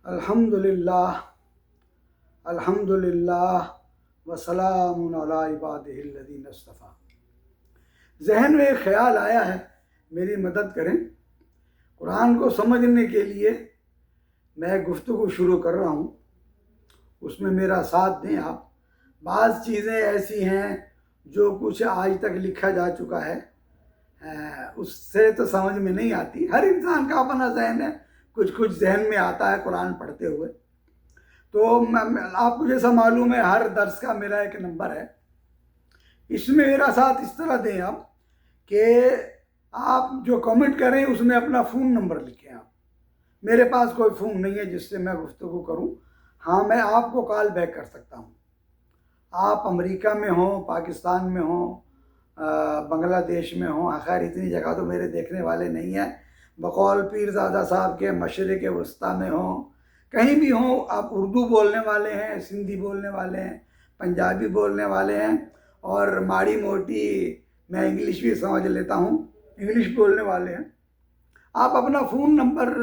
الحمدللہ الحمدللہ وسلام علی عبادہ الذین اصطفیٰ۔ ذہن میں ایک خیال آیا ہے، میری مدد کریں۔ قرآن کو سمجھنے کے لیے میں گفتگو شروع کر رہا ہوں، اس میں میرا ساتھ دیں آپ۔ بعض چیزیں ایسی ہیں جو کچھ آج تک لکھا جا چکا ہے، اس سے تو سمجھ میں نہیں آتی۔ ہر انسان کا اپنا ذہن ہے، کچھ ذہن میں آتا ہے قرآن پڑھتے ہوئے۔ تو آپ کو جیسا معلوم ہے، ہر درس کا میرا ایک نمبر ہے، اس میں میرا ساتھ اس طرح دیں آپ کہ آپ جو کامنٹ کریں اس میں اپنا فون نمبر لکھیں۔ آپ، میرے پاس کوئی فون نہیں ہے جس سے میں گفتگو کروں، ہاں میں آپ کو کال بیک کر سکتا ہوں۔ آپ امریکہ میں ہوں، پاکستان میں ہوں، بنگلہ دیش میں ہوں، آخر اتنی جگہ تو میرے دیکھنے والے نہیں ہیں۔ بقول پیرزادہ صاحب کے مشرق وسطیٰ میں ہوں، کہیں بھی ہوں، آپ اردو بولنے والے ہیں، سندھی بولنے والے ہیں، پنجابی بولنے والے ہیں، اور ماڑی موٹی میں انگلش بھی سمجھ لیتا ہوں، انگلش بولنے والے ہیں، آپ اپنا فون نمبر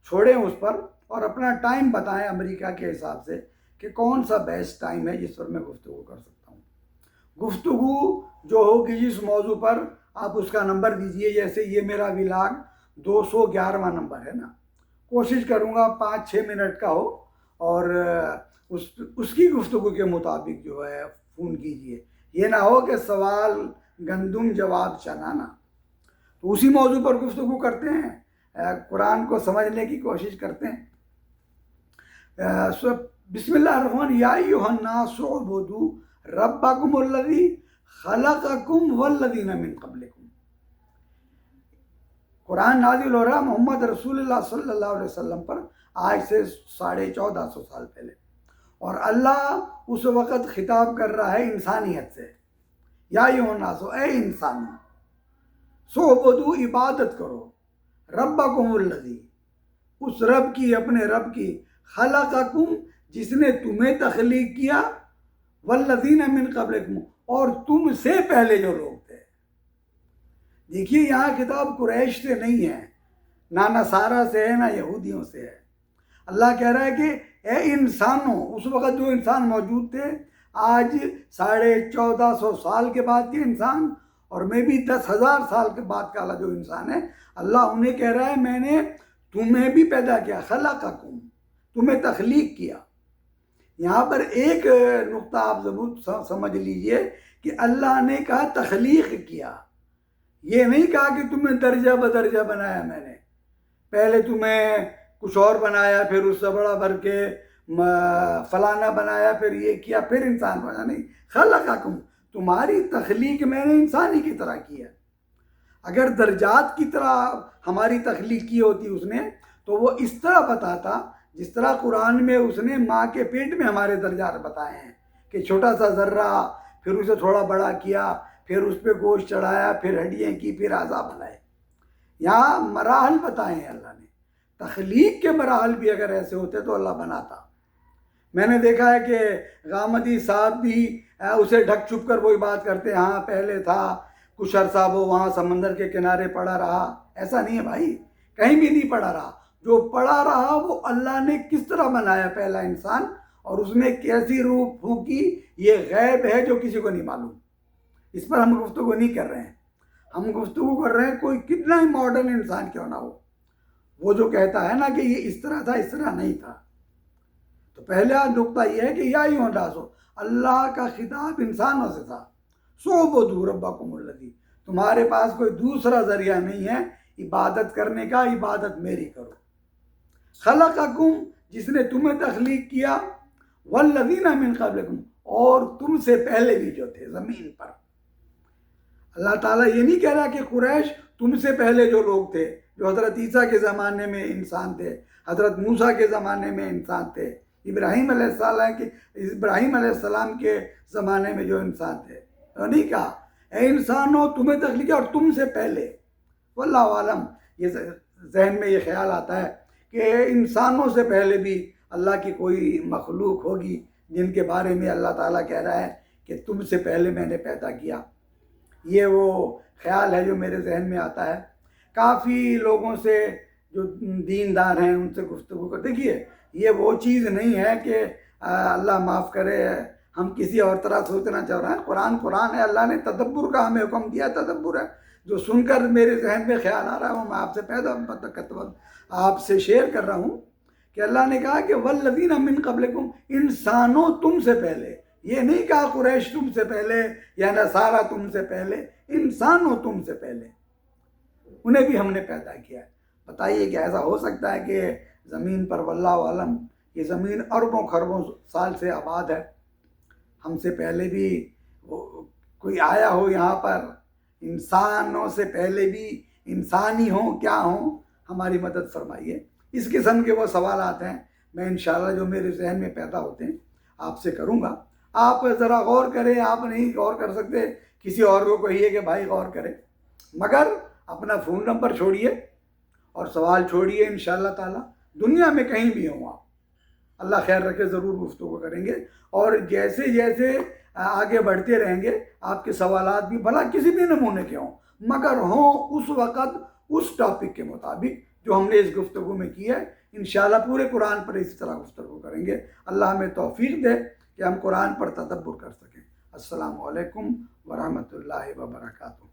چھوڑیں اس پر اور اپنا ٹائم بتائیں امریکہ کے حساب سے کہ کون سا بیسٹ ٹائم ہے جس پر میں گفتگو کر سکتا ہوں۔ گفتگو جو ہوگی جس موضوع پر، آپ اس کا نمبر دیجئے۔ جیسے یہ میرا ولاگ 211واں نمبر ہے نا، کوشش کروں گا 5-6 منٹ کا ہو، اور اس کی گفتگو کے مطابق جو ہے فون کیجئے۔ یہ نہ ہو کہ سوال گندم جواب چنا نا۔ تو اسی موضوع پر گفتگو کرتے ہیں، قرآن کو سمجھنے کی کوشش کرتے ہیں۔ بسم اللہ الرحمن یا ایھا الناس اعبدوا ربکم الذی خلقکم والذین من قبلکم۔ قرآن نازل ہو رہا محمد رسول اللہ صلی اللہ علیہ وسلم پر آج سے 1450 سال پہلے، اور اللہ اس وقت خطاب کر رہا ہے انسانیت سے۔ یا ایھا الناس، اے انسان، اعبدوا، عبادت کرو، ربکم الذی، اس رب کی، اپنے رب کی، خلقکم، جس نے تمہیں تخلیق کیا، والذین من قبلکم، اور تم سے پہلے جو لوگ تھے۔ دیکھیے یہاں خطاب قریش سے نہیں ہے، نہ نصارہ سے ہے، نہ یہودیوں سے ہے۔ اللہ کہہ رہا ہے کہ اے انسانوں، اس وقت جو انسان موجود تھے، آج 1450 سال کے بعد کے انسان، اور میں بھی 10,000 سال کے بعد کا جو انسان ہے، اللہ انہیں کہہ رہا ہے میں نے تمہیں بھی پیدا کیا، خلقکم، تمہیں تخلیق کیا۔ یہاں پر ایک نقطہ آپ ضرور سمجھ لیجئے کہ اللہ نے کہا تخلیق کیا، یہ نہیں کہا کہ تمہیں درجہ بدرجہ بنایا میں نے، پہلے تمہیں کچھ اور بنایا، پھر اس سے بڑا بھر کے فلانا بنایا، پھر یہ کیا، پھر انسان بنا۔ نہیں، خلقکم، تمہاری تخلیق میں نے انسانی کی طرح کی ہے۔ اگر درجات کی طرح ہماری تخلیق کی ہوتی اس نے، تو وہ اس طرح بتاتا جس طرح قرآن میں اس نے ماں کے پیٹ میں ہمارے درجات بتائے ہیں، کہ چھوٹا سا ذرہ، پھر اسے تھوڑا بڑا کیا، پھر اس پہ گوشت چڑھایا، پھر ہڈیاں کی، پھر اعضاء بنائے۔ یہاں مراحل بتائے ہیں اللہ نے۔ تخلیق کے مراحل بھی اگر ایسے ہوتے تو اللہ بناتا۔ میں نے دیکھا ہے کہ غامدی صاحب بھی اسے ڈھک چھپ کر وہی بات کرتے، ہاں پہلے تھا، کچھ عرصہ وہ وہاں سمندر کے کنارے پڑا رہا۔ ایسا نہیں ہے بھائی، کہیں بھی نہیں پڑا رہا۔ جو پڑا رہا وہ اللہ نے کس طرح بنایا پہلا انسان، اور اس میں کیسی روح پھونکی، یہ غیب ہے جو کسی کو نہیں معلوم۔ اس پر ہم گفتگو نہیں کر رہے ہیں، ہم گفتگو کر رہے ہیں کوئی کتنا ہی ماڈرن انسان کیوں نہ ہو، وہ جو کہتا ہے نا کہ یہ اس طرح تھا، اس طرح نہیں تھا۔ تو پہلا نقطہ یہ ہے کہ یا ایھا الناس، اللہ کا خطاب انسانوں سے تھا۔ اعبدوا ربکم الذی، تمہارے پاس کوئی دوسرا ذریعہ نہیں ہے عبادت کرنے کا، عبادت میری کرو۔ خلقکم، جس نے تمہیں تخلیق کیا، والذین من قبلکم، اور تم سے پہلے بھی جو تھے زمین پر۔ اللہ تعالیٰ یہ نہیں کہہ رہا کہ قریش تم سے پہلے جو لوگ تھے، جو حضرت عیسیٰ کے زمانے میں انسان تھے، حضرت موسیٰ کے زمانے میں انسان تھے، ابراہیم علیہ السلام کے زمانے میں جو انسان تھے، تو نہیں کہا اے انسانوں تمہیں تخلیق کیا اور تم سے پہلے۔ واللہ عالم، یہ ذہن میں یہ خیال آتا ہے کہ انسانوں سے پہلے بھی اللہ کی کوئی مخلوق ہوگی جن کے بارے میں اللہ تعالیٰ کہہ رہا ہے کہ تم سے پہلے میں نے پیدا کیا۔ یہ وہ خیال ہے جو میرے ذہن میں آتا ہے۔ کافی لوگوں سے جو دیندار ہیں ان سے گفتگو کر. دیکھیے یہ وہ چیز نہیں ہے کہ اللہ معاف کرے ہم کسی اور طرح سوچنا چاہ رہے ہیں. قرآن ہے. اللہ نے تدبر کا ہمیں حکم دیا. تدبر ہے جو سن کر میرے ذہن میں خیال آ رہا ہے وہ میں آپ سے آپ سے شیئر کر رہا ہوں کہ اللہ نے کہا کہ والذین من قبلکم، انسانوں تم سے پہلے. یہ نہیں کہا قریش تم سے پہلے یا نصارہ تم سے پہلے، انسانوں تم سے پہلے انہیں بھی ہم نے پیدا کیا ہے. بتائیے کہ ایسا ہو سکتا ہے کہ زمین پر واللہ عالم یہ زمین اربوں خربوں سال سے آباد ہے، ہم سے پہلے بھی کوئی آیا ہو یہاں پر، انسانوں سے پہلے بھی انسانی ہوں کیا ہوں. ہماری مدد فرمائیے. اس قسم کے وہ سوالات ہیں میں انشاءاللہ جو میرے ذہن میں پیدا ہوتے ہیں آپ سے کروں گا. آپ ذرا غور کریں. آپ نہیں غور کر سکتے کسی اور کو کہیے کہ بھائی غور کرے، مگر اپنا فون نمبر چھوڑیے اور سوال چھوڑیے. انشاءاللہ تعالی دنیا میں کہیں بھی ہوں آپ، اللہ خیر رکھے ضرور گفتگو کریں گے. اور جیسے جیسے آگے بڑھتے رہیں گے آپ کے سوالات بھی بھلا کسی بھی نمونے کے ہوں مگر ہوں اس وقت اس ٹاپک کے مطابق جو ہم نے اس گفتگو میں کی ہے. انشاءاللہ پورے قرآن پر اسی طرح گفتگو کریں گے. اللہ ہمیں توفیق دے کہ ہم قرآن پر تدبر کر سکیں. السلام علیکم ورحمۃ اللہ وبرکاتہ.